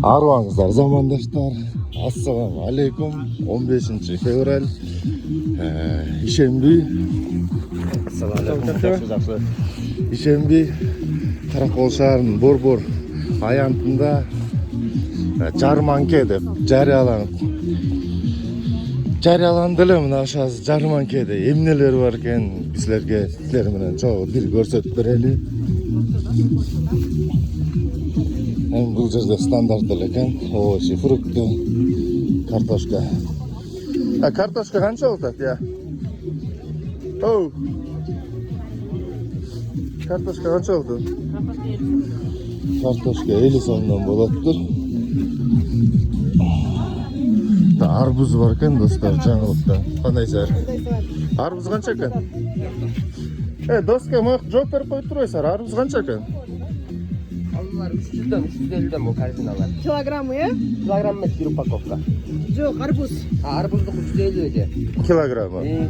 Arvаңızдар замандаштар. Ассаламу алейкум. 15 февраль. Ишемби. Ишемби. Каракол шаарынын Борбор аянтында жарманке деп жарыяланды эле. Мына ошо жарманкеде эмнелер бар экен силерге силер менен чогуу бир көрсөтүп берели. Бул жерде стандарт эле экен. Овощи, фрукты, картошка. Картошка канча болуп атат, я? Оу. Картошка канча болуп атат? Картошка 50 сомдон болоптур. Арбуз бар экен, достор, жаңылыкта. Кандай жер? Арбуз канча экен? Доска, мага жооп берип коюп турбайсыздар. Арбуз канча экен? 300'den 350'den bu kardinalar. Килограммы, Kilogram емес bir упаковка. Жоқ, арбуз. Арбуздuk 350 öde. Килограммы.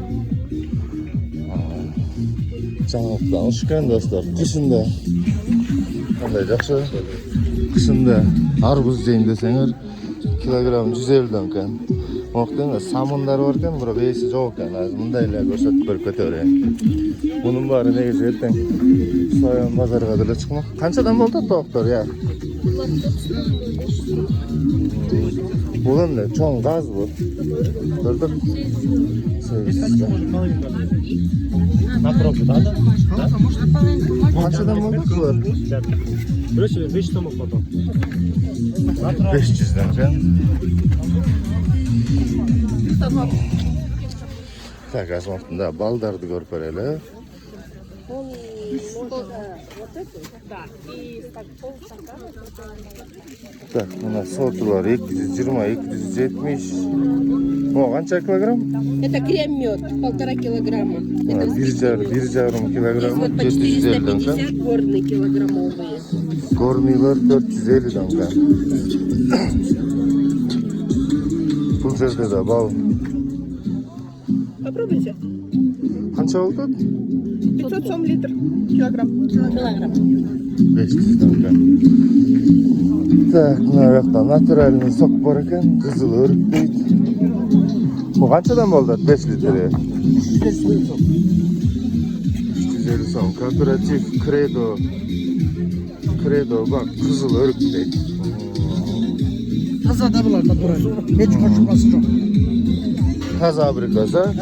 Жаңылыкта алыш экен, достор. Кышында кандай жакшы. Кышында арбуз жейин десеңер, килограмм 150 экен. Октен самындар бар экен, бирок эси жок экен. Азыр мындай эле көрсөтүп берип кете берейин. Bunun bari негизи эртең Соян базарга деле чыкмак. Канчадан болду токтор, я? Бул эмне? Чоң газ бу. Көрдүк. На пробу, да? Канчадан болду булар? Бірінші 5 томық потом. 500 экен. Так, азмактында балдарды көрүп берели. Так, мына сотулар 220-270. О, канча килограмм? Это крем-мед, 1,5 килограмма. Это 1,5 килограмм, вот по 450 горные килограммовые. Горныйлар 450 экен. Бул жерде да бал. Попробуйте. Канча болду? 500 сом литр. Килограмм. 500 экен. Так, мына жакта натуральный сок бар экен, кызыл өрүк дейт. Бул канчадан болду 5 литри? 350 сом. Кооператив Кредо бак, кызыл өрүк дейт. Таза да булар натураль. Эч кошулмасы жок. Таза абрикоса.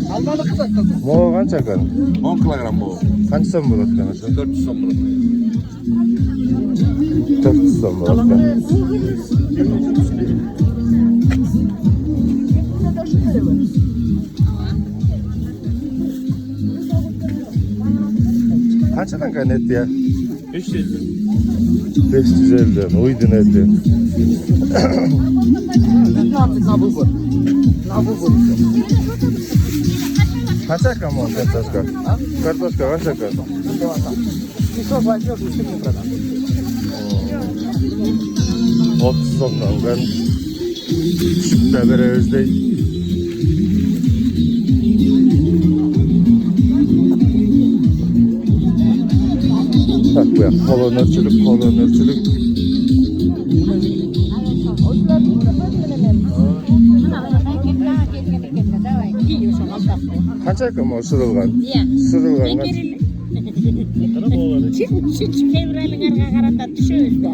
Алманы кызат таза. Могу канча экен? 10 kilogram bu. Канча сом болот экен ошо? 400 som bu. 400 сом болот экен. Канчадан экен эти, я? 550. 550, уйдун эти. На выбор. Канча экен могу картошка? Картошка канча экен? Мешок возьмешь, и не продам. 30 сомдон экен. Түшүп да беребиз дейт. Так, bu kolonörçülük. Kança eкен o sırılgan? Sırılgan kaç? Fevral'ın arka karata düşüyoruz da.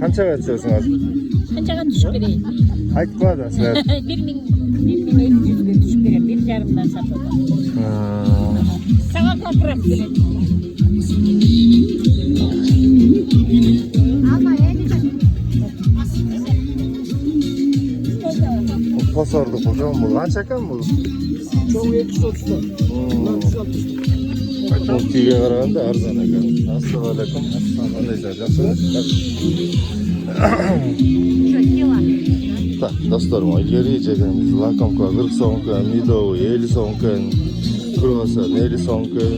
Kançaga düşüyorsunuz? Kaçaga düşüp vereyim? Aytma da sizler. 1.700'e düşüp vereyim. 1,5'dan satıldı. Sana toprak vereyim. Posorduk hocam bu. Kança eken bu? Çoğu 230'dan. Multiye karaganda arzan eken. Assalamualaikum. Qandaysiz, yaxshimi? Так, досторым, ilgari жегенimiz lakomka 40 so'm ekan, midovый 50 so'm ekan, kruvasan 50 so'm ekan,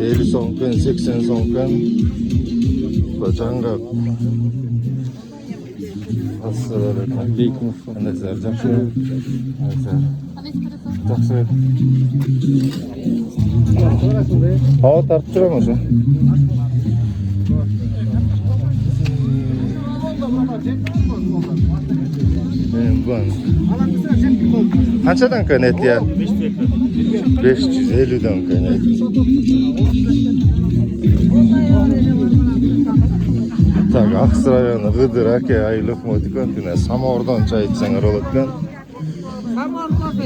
50 so'm ekan, 80 so'm ekan. Bu жаңғақ. Assalamualaikum. Qandaysiz, yaxshimi? Жақсы. Hava tartib turaman o'sha. Bank. Alamızda jetlik oldu. Qanchadan kan et ya? 550. 550 dan kan et. Tak, Aqs rayonu Gıdır aka aylık motikon tüne Samordan çay içseňer bolatkan.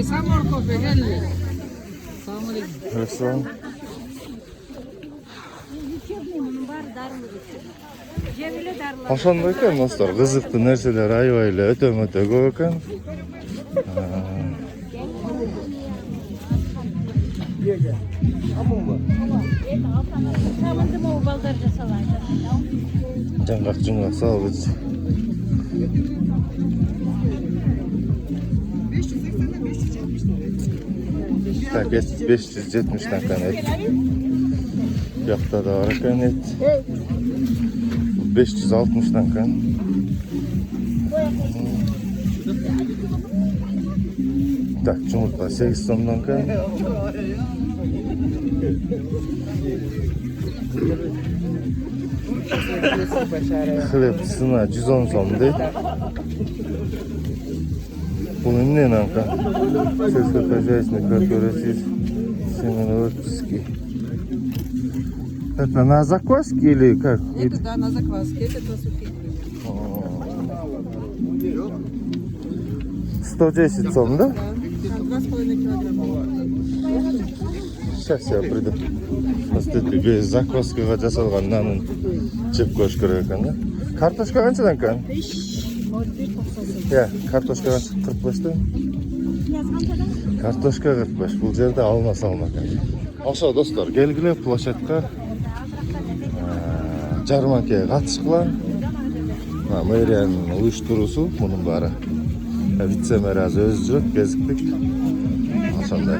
Samor kofe, geldi. Restoran. Ошондой экен достор, кызыктуу нерселер аябай эле өтө көп экен. Жаңгак салбыз. Так, 570 тан эт. Бuyakta da var eкен et. 560 тан kan. Так, жұмыртқа 8 сомдан kan. Хлеб цена 110 сом дейт. Бұл эмне нанка? Сельскохозяйственный кооператив семеноводческий. Это на закваске или как? Это да, на закваске, это по сухим. 110 сом, да? 2,5 килограмма. Сейчас я приду. Посмотрите, без закваскага жасалган нанын жеп көрүш керек экен, да? Картошка канчадан kan? Я, картошка 45 да? Картошка 45. Бул жерде алма салма экен. Ошо достор, келгиле площадка. Жарманкеге катышкыла. Мэриянын уюштуруусу мунун баары. Вице-мэр өзү жүрөт, кезиктик. Ошондой.